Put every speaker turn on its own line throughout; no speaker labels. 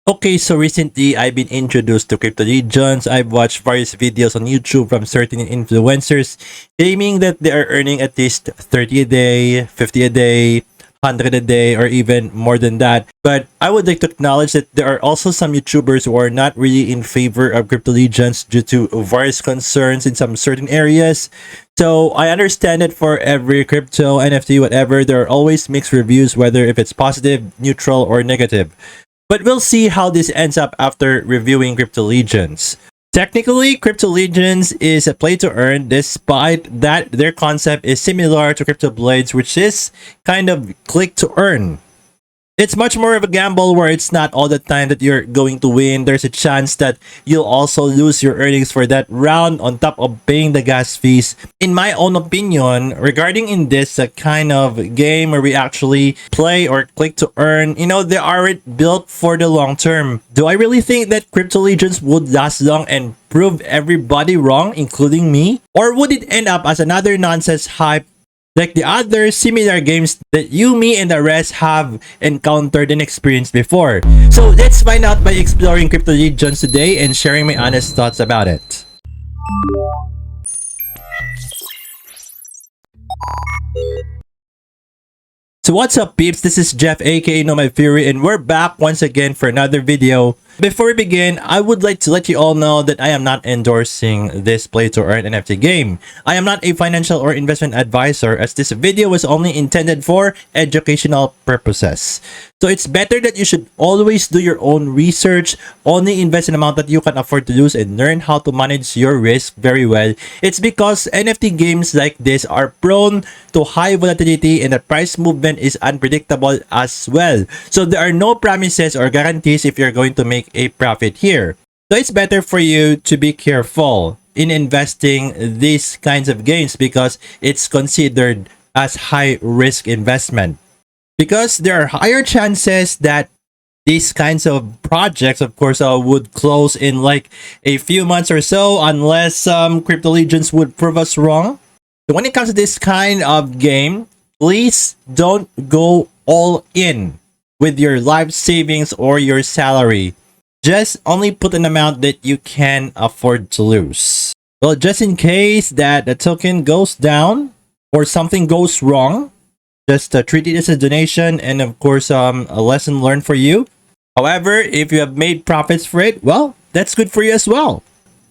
Okay, so recently I've been introduced to Crypto Legions. I've watched various videos on YouTube from certain influencers claiming that they are earning at least 30 a day, 50 a day, 100 a day, or even more than that. But I would like to acknowledge that there are also some YouTubers who are not really in favor of Crypto Legions due to various concerns in some certain areas. So I understand that for every crypto, NFT, whatever, there are always mixed reviews, whether if it's positive, neutral, or negative. But we'll see how this ends up after reviewing Crypto Legions. Technically, Crypto Legions is a play to earn despite that their concept is similar to Crypto Blades, which is kind of click to earn. It's much more of a gamble where it's not all the time that you're going to win. There's a chance that you'll also lose your earnings for that round on top of paying the gas fees. In my own opinion, regarding in this kind of game where we actually play or click to earn, they aren't built for the long term. Do I really think that Crypto Legions would last long and prove everybody wrong, including me? Or would it end up as another nonsense hype like the other similar games that you, me, and the rest have encountered and experienced before? So let's find out by exploring Crypto Legions today and sharing my honest thoughts about it. So what's up, peeps? This is Jeff, aka No My Fury, and we're back once again for another video. Before we begin, I would like to let you all know that I am not endorsing this play to earn NFT game. I am not a financial or investment advisor, as this video was only intended for educational purposes. So it's better that you should always do your own research, only invest an amount that you can afford to lose, and learn how to manage your risk very well. It's because NFT games like this are prone to high volatility and the price movement is unpredictable as well. So there are no promises or guarantees if you're going to make a profit here. So it's better for you to be careful in investing these kinds of games because it's considered as high risk investment. Because there are higher chances that these kinds of projects, of course, would close in like a few months or so unless Crypto Legions would prove us wrong. So when it comes to this kind of game, please don't go all in with your life savings or your salary. Just only put an amount that you can afford to lose. Well, just in case that the token goes down or something goes wrong, just treat it as a donation and of course a lesson learned for you. However, if you have made profits for it, well, that's good for you as well.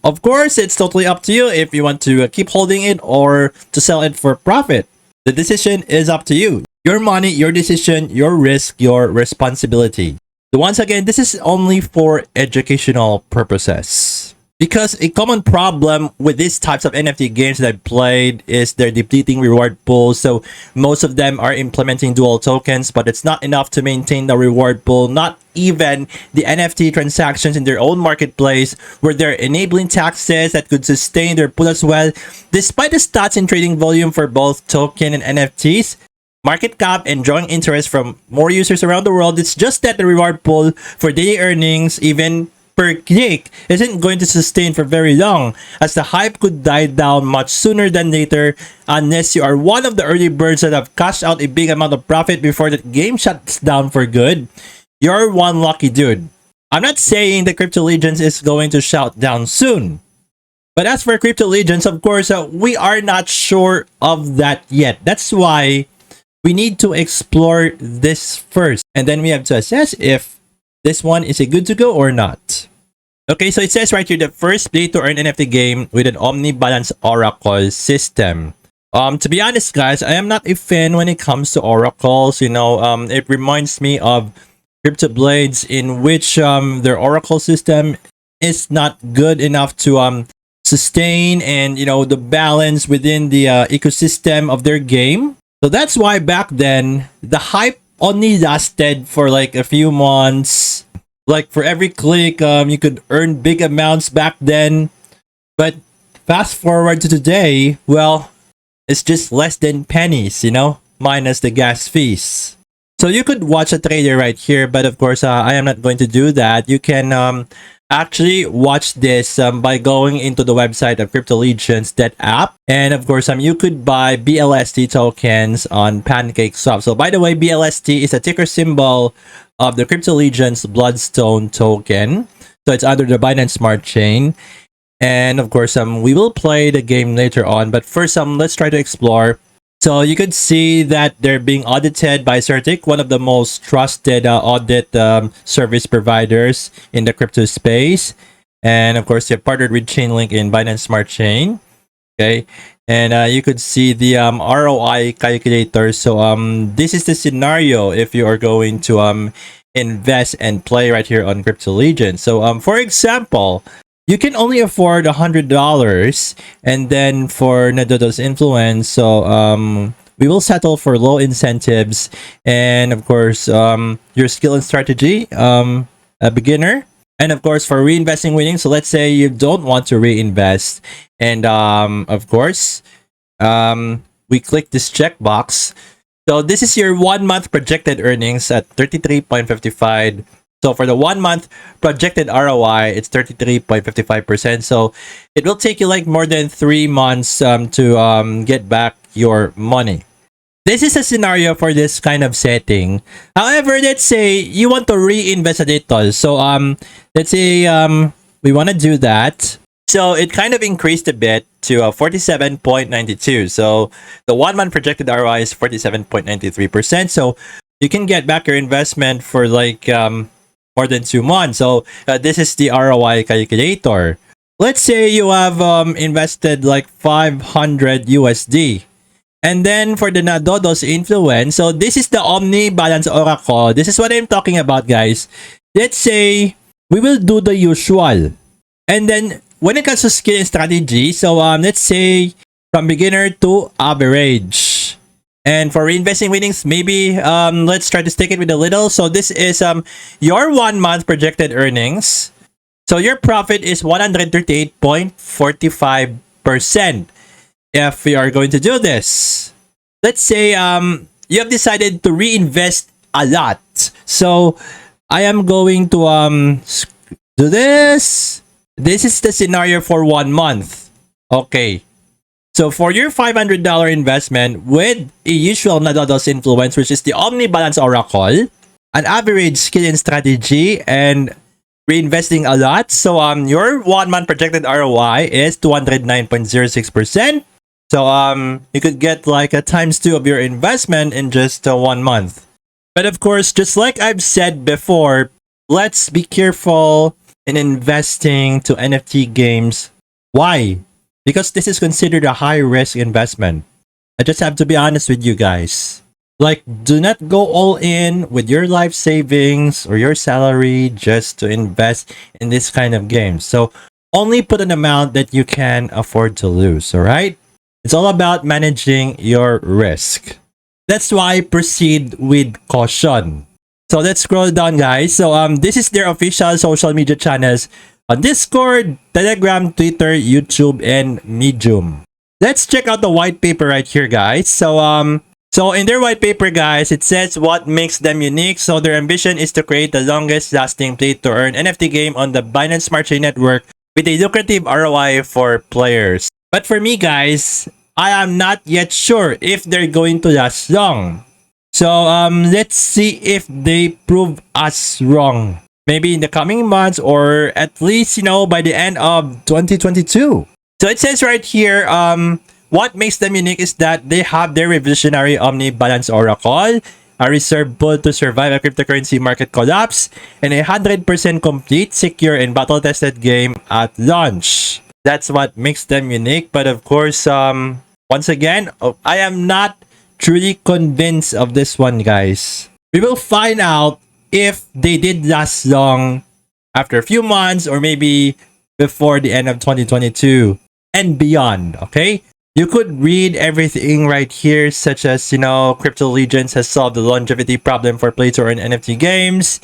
Of course, it's totally up to you if you want to keep holding it or to sell it for profit. The decision is up to you. Your money, your decision, your risk, your responsibility. So once again, this is only for educational purposes. Because a common problem with these types of NFT games that I've played is their depleting reward pool. So most of them are implementing dual tokens, but it's not enough to maintain the reward pool. Not even the NFT transactions in their own marketplace, where they're enabling taxes that could sustain their pool as well. Despite the stats in trading volume for both token and NFTs, market cap, and drawing interest from more users around the world, it's just that the reward pool for daily earnings, even per click, isn't going to sustain for very long, as the hype could die down much sooner than later unless you are one of the early birds that have cashed out a big amount of profit before the game shuts down for good. You're one lucky dude. I'm not saying that Crypto Legions is going to shut down soon. But as for Crypto Legions, of course, we are not sure of that yet. That's why we need to explore this first, and then we have to assess if this one is a good to go or not. Okay, so it says right here, the first play to earn NFT game with an omni-balance oracle system. To be honest, guys, I am not a fan when it comes to oracles. It reminds me of Crypto Blades, in which their oracle system is not good enough to sustain and the balance within the ecosystem of their game. So that's why back then the hype only lasted for like a few months. Like for every click, you could earn big amounts back then. But fast forward to today, well, it's just less than pennies, minus the gas fees. So you could watch a trader right here, but of course, I am not going to do that. You can actually watch this by going into the website of Crypto Legions, that app. And of course, you could buy BLST tokens on PancakeSwap. So by the way, BLST is a ticker symbol of the Crypto Legions Bloodstone token. So it's under the Binance Smart Chain. And of course, we will play the game later on. But first, let's try to explore. So you could see that they're being audited by Certic, one of the most trusted audit service providers in the crypto space. And of course, they've partnered with Chainlink in Binance Smart Chain. Okay. And you could see the ROI calculator. So this is the scenario if you are going to invest and play right here on Crypto Legion. So for example, you can only afford $100, and then for Nadodo's influence, so we will settle for low incentives, and of course your skill and strategy, a beginner, and of course for reinvesting winning. So let's say you don't want to reinvest, and of course we click this checkbox. So this is your 1 month projected earnings at 33.55. So for the 1 month projected ROI, it's 33.55%. So it will take you like more than 3 months to get back your money. This is a scenario for this kind of setting. However, let's say you want to reinvest a little. So let's say we want to do that. So it kind of increased a bit to 47.92. So the 1 month projected ROI is 47.93%. So you can get back your investment for like more than 2 months. So this is the ROI calculator. Let's say you have invested like 500 USD. And then for the Nadodo's influence, so this is the Omni Balance Oracle. This is what I'm talking about, guys. Let's say we will do the usual. And then when it comes to skill and strategy, so let's say from beginner to average. And for reinvesting winnings, maybe let's try to stick it with a little. So this is your 1 month projected earnings. So your profit is 138.45% if we are going to do this. Let's say you have decided to reinvest a lot. So I am going to do this. This is the scenario for 1 month. Okay. So for your $500 investment with a usual Nadodo's influence, which is the Omni Balance Oracle, an average skill and strategy, and reinvesting a lot. So your 1 month projected ROI is 209.06%. So you could get like a ×2 of your investment in just 1 month. But of course, just like I've said before, let's be careful in investing to NFT games. Why? Because this is considered a high-risk investment. I just have to be honest with you guys. Like, do not go all in with your life savings or your salary just to invest in this kind of games. So, only put an amount that you can afford to lose, alright? It's all about managing your risk. That's why proceed with caution. So, let's scroll down, guys. So, this is their official social media channels on Discord, Telegram, Twitter, YouTube, and Medium. Let's check out the white paper right here, guys. So in their white paper, guys, it says what makes them unique. So their ambition is to create the longest lasting play-to-earn NFT game on the Binance Smart Chain network with a lucrative ROI for players. But for me, guys, I am not yet sure if they're going to last long. So let's see if they prove us wrong. Maybe in the coming months, or at least, by the end of 2022. So it says right here, what makes them unique is that they have their revolutionary Omni Balance Oracle, a reserve pool to survive a cryptocurrency market collapse, and a 100% complete, secure, and battle-tested game at launch. That's what makes them unique. But of course, once again, I am not truly convinced of this one, guys. We will find out if they did last long after a few months, or maybe before the end of 2022 and beyond, okay? You could read everything right here, such as, Crypto Legions has solved the longevity problem for play-to-earn NFT games.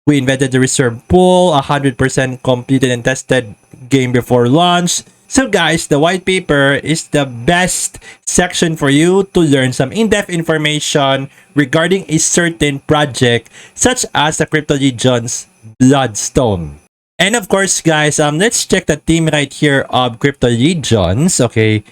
We invented the reserve pool, 100% completed and tested game before launch. So guys, the white paper is the best section for you to learn some in-depth information regarding a certain project, such as the Crypto Legions Bloodstone. And of course, guys, let's check the team right here of Crypto Legions. Okay,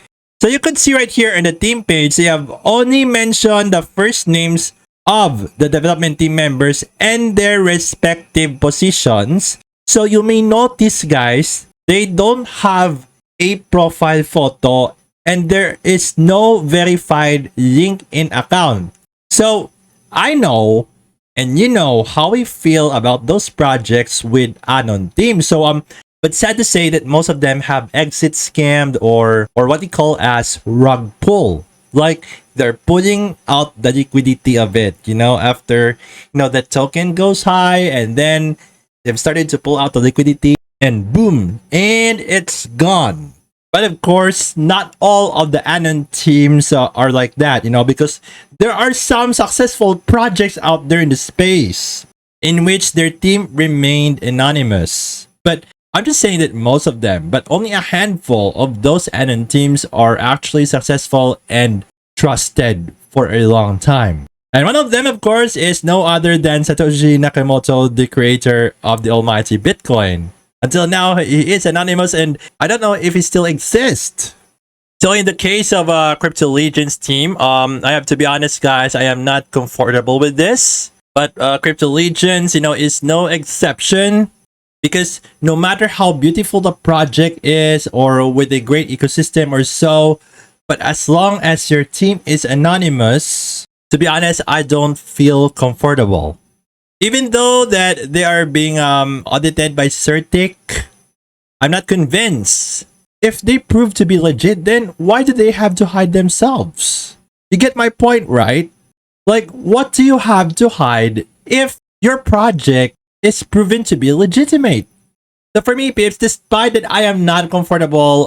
so you could see right here in the team page, they have only mentioned the first names of the development team members and their respective positions. So you may notice, guys, they don't have a profile photo and there is no verified LinkedIn account. So I know and you know how we feel about those projects with Anon team. So but sad to say that most of them have exit scammed or what they call as rug pull. Like they're pulling out the liquidity of it, after the token goes high and then they've started to pull out the liquidity and boom, and it's gone. But of course, not all of the Anon teams are like that, because there are some successful projects out there in the space in which their team remained anonymous. But I'm just saying that most of them, but only a handful of those Anon teams are actually successful and trusted for a long time. And one of them, of course, is no other than Satoshi Nakamoto, the creator of the almighty Bitcoin. Until now, he is anonymous and I don't know if he still exists. So in the case of Crypto Legions team, I have to be honest, guys, I am not comfortable with this. But Crypto Legions, is no exception. Because no matter how beautiful the project is or with a great ecosystem or so, but as long as your team is anonymous, to be honest, I don't feel comfortable. Even though that they are being audited by Certic, I'm not convinced. If they prove to be legit, then why do they have to hide themselves? You get my point, right? Like, what do you have to hide if your project is proven to be legitimate? So for me, peeps, despite that I am not comfortable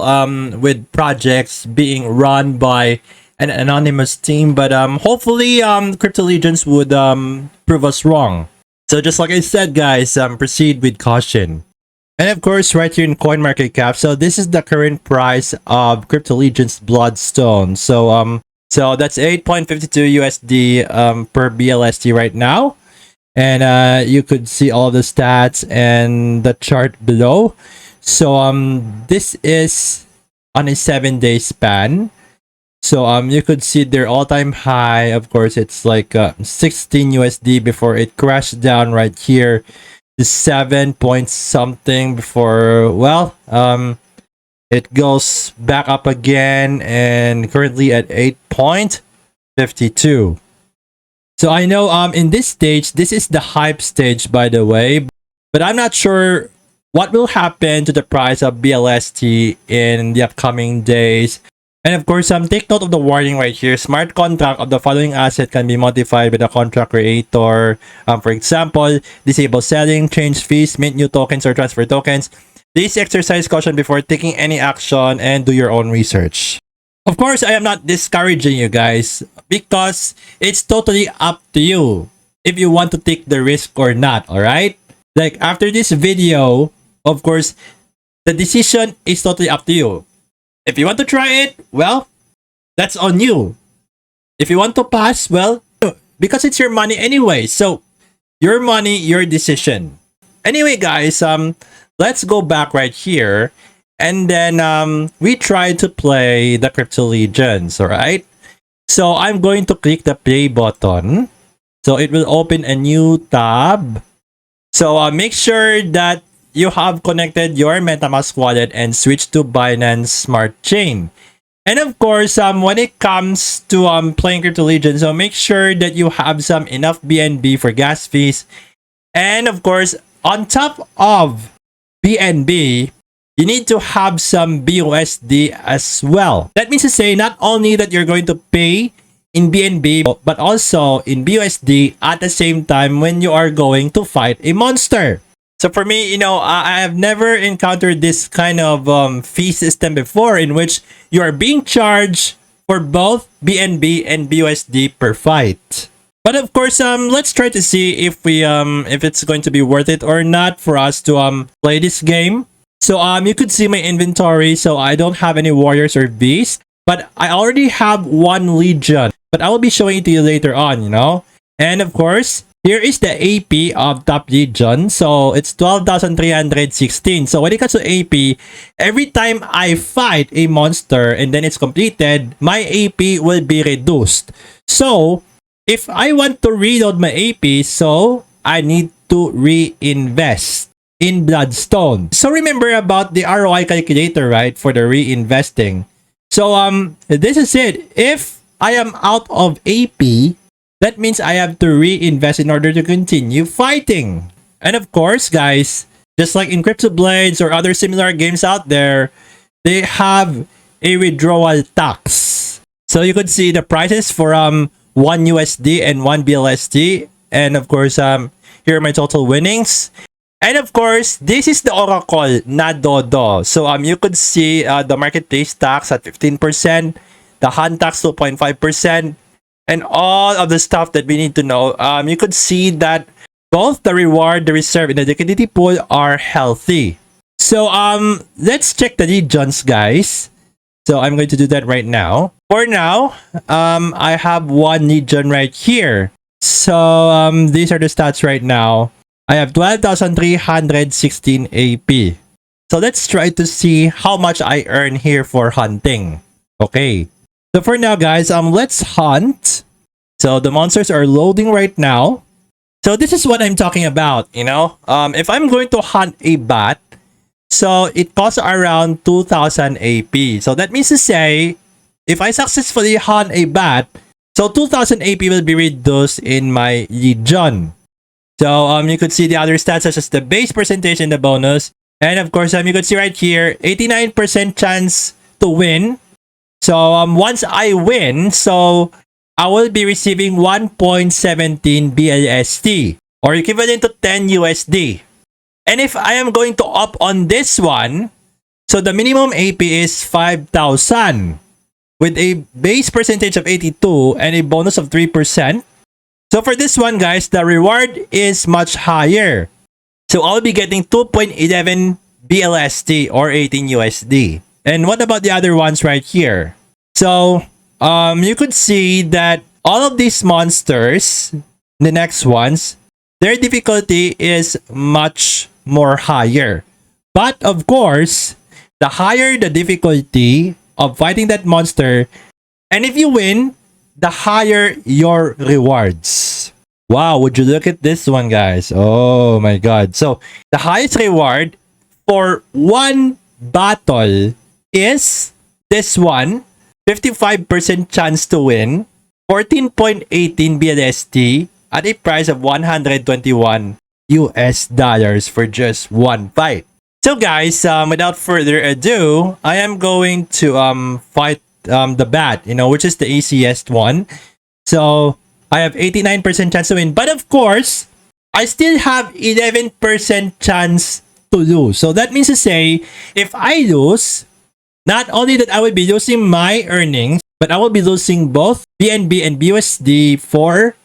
with projects being run by an anonymous team, but hopefully Crypto Legions would prove us wrong. So just like I said, guys, proceed with caution. And of course, right here in CoinMarketCap, so this is the current price of Crypto Legions Bloodstone. So that's 8.52 USD per BLST right now. And you could see all the stats and the chart below. So this is on a 7-day span. So you could see their all-time high. Of course, it's like 16 USD before it crashed down right here to 7 point something before, well, it goes back up again and currently at 8.52. So I know in this stage, this is the hype stage, by the way, but I'm not sure what will happen to the price of BLST in the upcoming days. And of course, take note of the warning right here. Smart contract of the following asset can be modified by the contract creator. For example, disable selling, change fees, mint new tokens, or transfer tokens. Please exercise caution before taking any action and do your own research. Of course, I am not discouraging you guys because it's totally up to you if you want to take the risk or not, alright? Like after this video, of course, the decision is totally up to you. If you want to try it, well, that's on you. If you want to pass, well, because it's your money anyway. So, your money, your decision. Anyway, guys, let's go back right here. And then we try to play the Crypto Legions, alright? So, I'm going to click the play button. So, it will open a new tab. So, make sure that you have connected your MetaMask wallet and switch to Binance Smart Chain. And of course, when it comes to playing Crypto Legions, so make sure that you have some enough BNB for gas fees. And of course, on top of BNB, you need to have some BUSD as well. That means to say not only that you're going to pay in BNB, but also in BUSD at the same time when you are going to fight a monster. So for me, I have never encountered this kind of fee system before in which you are being charged for both BNB and BUSD per fight. But of course, let's try to see if it's going to be worth it or not for us to play this game. So you could see my inventory. So I don't have any warriors or beasts, but I already have one legion. But I will be showing it to you later on, And of course, Here is the AP of Top Legion. So it's 12,316. So when it comes to AP, every time I fight a monster and then it's completed, my AP will be reduced. So if I want to reload my AP, so I need to reinvest in Bloodstone. So remember about the ROI calculator, right? For the reinvesting. So this is it. If I am out of AP, that means I have to reinvest in order to continue fighting. And of course, guys, just like in Crypto Blades or other similar games out there, they have a withdrawal tax. So you could see the prices for 1 USD and 1 BLST. And of course, here are my total winnings. And of course, this is the Oracle, not Dodo. So you could see the marketplace tax at 15%, the hunt tax 2.5%, and all of the stuff that we need to know. You could see that both the reward, the reserve, and the liquidity pool are healthy. So let's check the legions, guys. So I'm going to do that right now. For now, I have one legion right here. So these are the stats right now. I have 12,316 AP. So let's try to see how much I earn here for hunting. Okay. So for now, guys, let's hunt. So the monsters are loading right now. So this is what I'm talking about, you know. If I'm going to hunt a bat, so it costs around 2,000 AP. So that means to say, if I successfully hunt a bat, so 2,000 AP will be reduced in my legion. So you could see the other stats such as the base percentage and the bonus. And of course, you could see right here, 89% chance to win. So once I win, so I will be receiving 1.17 BLST or equivalent to 10 USD. And if I am going to opt on this one, so the minimum AP is 5,000 with a base percentage of 82 and a bonus of 3%. So for this one, guys, the reward is much higher. So I'll be getting 2.11 BLST or 18 USD. And what about the other ones right here? So you could see that all of these monsters, the next ones, their difficulty is much more higher. But of course, the higher the difficulty of fighting that monster, and if you win, the higher your rewards. Wow, would you look at this one, guys? Oh my god. So the highest reward for one battle is this one, 55% chance to win, 14.18 BLST at a price of 121 US dollars for just one fight. So guys, without further ado, I am going to fight the bat, you know, which is the easiest one. So I have 89% chance to win, but of course, I still have 11% chance to lose. So that means to say, if I lose, not only that I will be losing my earnings, but I will be losing both BNB and BUSD for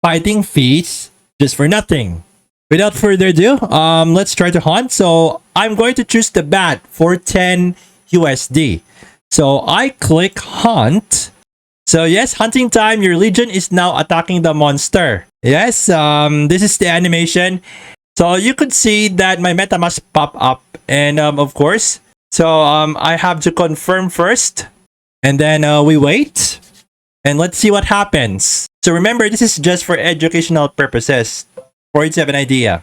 fighting fees just for nothing. Without further ado, let's try to hunt. So I'm going to choose the bat for 10 USD. So I click hunt. So yes, hunting time. Your legion is now attacking the monster. Yes, this is the animation. So you could see that my MetaMask pop up. And of course, so I have to confirm first. And then we wait. And let's see what happens. So remember, this is just for educational purposes. For you to have an idea.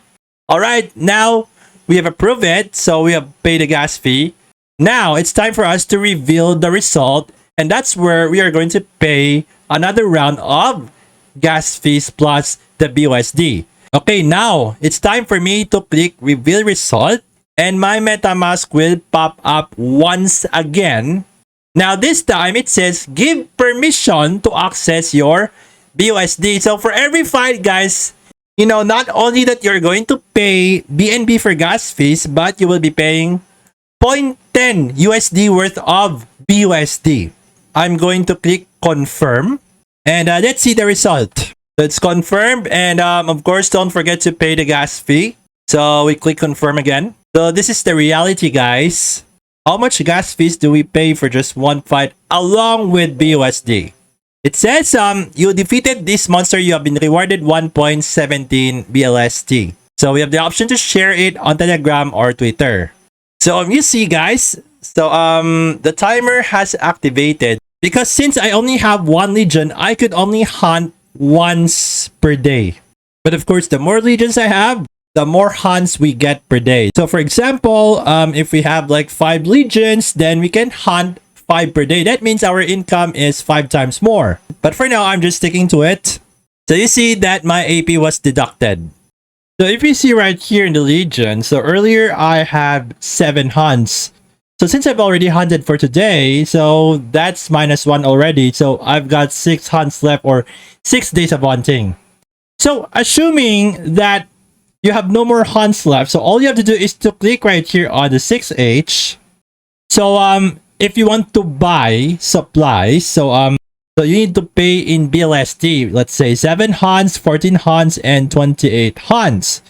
Alright, now we have approved it. So we have paid the gas fee. Now it's time for us to reveal the result. And that's where we are going to pay another round of gas fees plus the BUSD. Okay, now it's time for me to click reveal result. And my MetaMask will pop up once again. Now this time it says give permission to access your BUSD. So for every fight, guys, you know, not only that you're going to pay BNB for gas fees, but you will be paying 0.10 USD worth of BUSD. I'm going to click confirm and let's see the result. So it's confirmed, and of course, don't forget to pay the gas fee. So we click confirm again. So this is the reality, guys. How much gas fees do we pay for just one fight along with BUSD? It says you defeated this monster, you have been rewarded 1.17 BLST. So we have the option to share it on Telegram or Twitter. So you see guys, so the timer has activated because since I only have one legion, I could only hunt once per day. But of course, the more legions I have, the more hunts we get per day. So for example, if we have like 5 legions, then we can hunt 5 per day. That means our income is 5 times more. But for now, I'm just sticking to it. So you see that my AP was deducted. So if you see right here in the Legion, so earlier I had 7 hunts. So since I've already hunted for today, so that's -1 already. So I've got 6 hunts left, or 6 days of hunting. So assuming that you have no more hunts left, so all you have to do is to click right here on the 6H. So if you want to buy supplies, so you need to pay in BLST. Let's say 7 hunts, 14 hunts, and 28 hunts.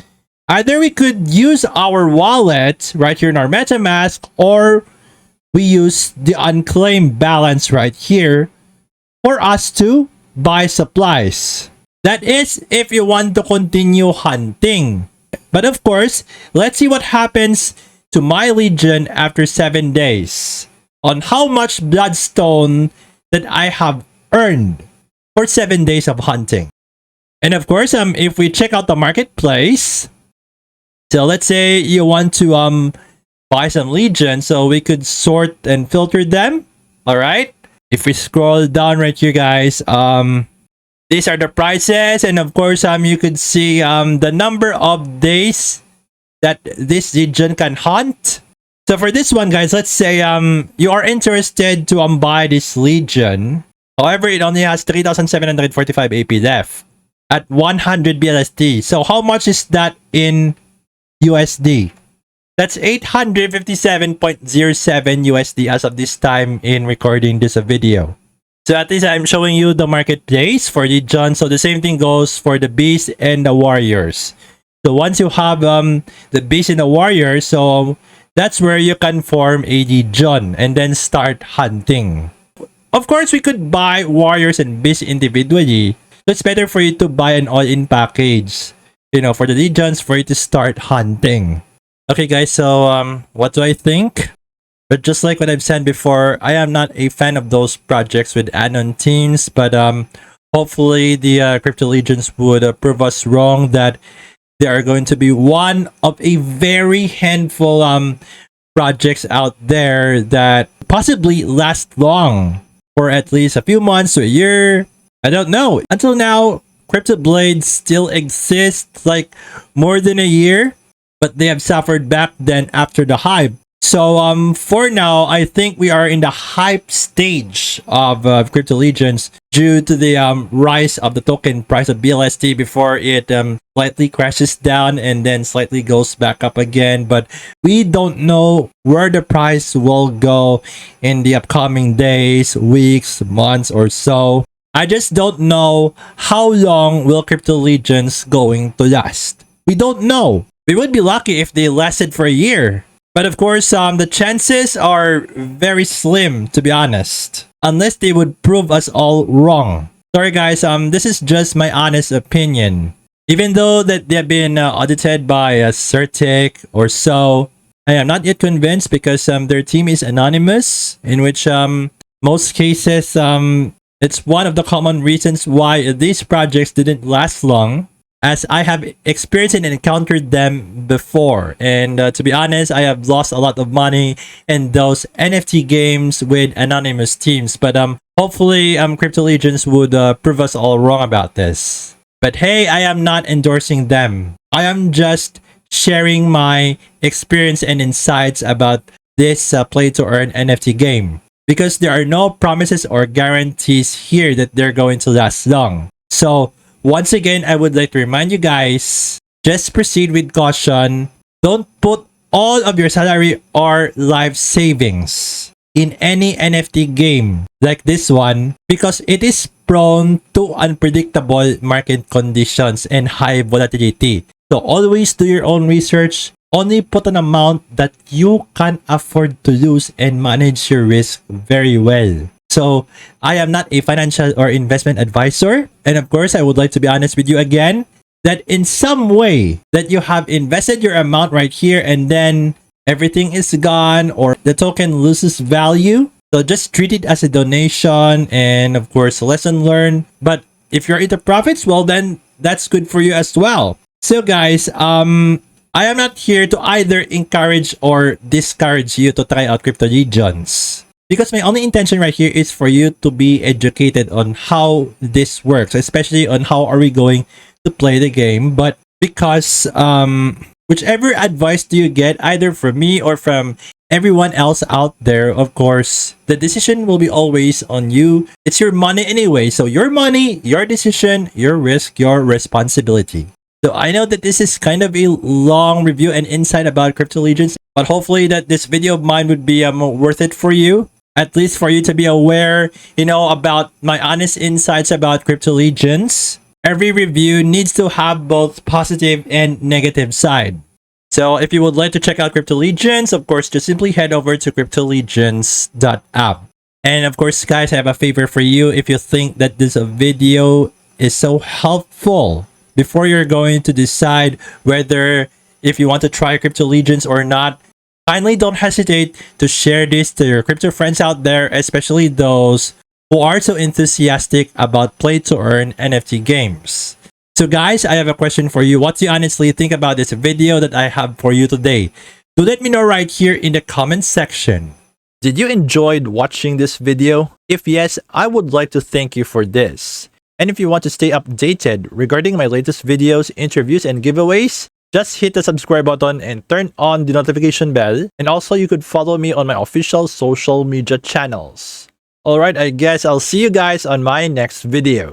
Either we could use our wallet right here in our MetaMask, or we use the unclaimed balance right here for us to buy supplies. That is if you want to continue hunting. But of course, let's see what happens to my Legion after 7 days. On how much Bloodstone that I have earned for 7 days of hunting. And of course, if we check out the marketplace, so let's say you want to buy some Legion, so we could sort and filter them. All right. If we scroll down right here, guys, these are the prices, and of course, you could see the number of days that this Legion can hunt. So for this one, guys, let's say you are interested to buy this Legion. However, it only has 3,745 AP left at 100 BLSD. So how much is that in USD? That's 857.07 USD as of this time in recording this video. So at least I'm showing you the marketplace for Legion. So the same thing goes for the Beast and the Warriors. So once you have the Beast and the Warriors, so that's where you can form a Legion and then start hunting. Of course, we could buy Warriors and Beasts individually. So it's better for you to buy an all-in package, you know, for the Legions, for you to start hunting. Okay, guys, so what do I think? But just like what I've said before, I am not a fan of those projects with anon teams, but hopefully the Crypto Legions would prove us wrong, that they are going to be one of a very handful projects out there that possibly last long, for at least a few months to a year. I don't know. Until now, Crypto Blades still exists like more than a year, but they have suffered back then after the hype. So for now, I think we are in the hype stage of Crypto Legions due to the rise of the token price of BLST before it slightly crashes down and then slightly goes back up again. But we don't know where the price will go in the upcoming days, weeks, months, or so. I just don't know how long will Crypto Legions going to last. We don't know. We would be lucky if they lasted for a year. But of course, the chances are very slim, to be honest. Unless they would prove us all wrong. Sorry guys, this is just my honest opinion. Even though that they've been audited by a Certic or so, I am not yet convinced because their team is anonymous, in which most cases it's one of the common reasons why these projects didn't last long, as I have experienced and encountered them before. And to be honest, I have lost a lot of money in those NFT games with anonymous teams. But hopefully Crypto Legions would prove us all wrong about this. But hey, I am not endorsing them. I am just sharing my experience and insights about this play to earn NFT game. Because there are no promises or guarantees here that they're going to last long. So once again, I would like to remind you guys, just proceed with caution. Don't put all of your salary or life savings in any NFT game like this one, because it is prone to unpredictable market conditions and high volatility. So always do your own research. Only put an amount that you can afford to lose and manage your risk very well. So I am not a financial or investment advisor. And of course, I would like to be honest with you again that in some way that you have invested your amount right here and then everything is gone or the token loses value. So just treat it as a donation and of course, lesson learned. But if you're into profits, well, then that's good for you as well. So guys, I am not here to either encourage or discourage you to try out Crypto Legions. Because my only intention right here is for you to be educated on how this works, especially on how are we going to play the game. But because whichever advice do you get, either from me or from everyone else out there, of course, the decision will be always on you. It's your money anyway. So your money, your decision, your risk, your responsibility. So I know that this is kind of a long review and insight about Crypto Legions, but hopefully that this video of mine would be worth it for you. At least for you to be aware, about my honest insights about Crypto Legions. Every review needs to have both positive and negative side. So if you would like to check out Crypto Legions, of course, just simply head over to cryptolegions.app. And of course, guys, I have a favor for you. If you think that this video is so helpful, before you're going to decide whether if you want to try Crypto Legions or not, kindly don't hesitate to share this to your crypto friends out there, especially those who are so enthusiastic about play-to-earn NFT games. So guys, I have a question for you. What do you honestly think about this video that I have for you today? Do let me know right here in the comment section. Did you enjoy watching this video? If yes, I would like to thank you for this. And if you want to stay updated regarding my latest videos, interviews, and giveaways, just hit the subscribe button and turn on the notification bell. And also you could follow me on my official social media channels. Alright, I guess I'll see you guys on my next video.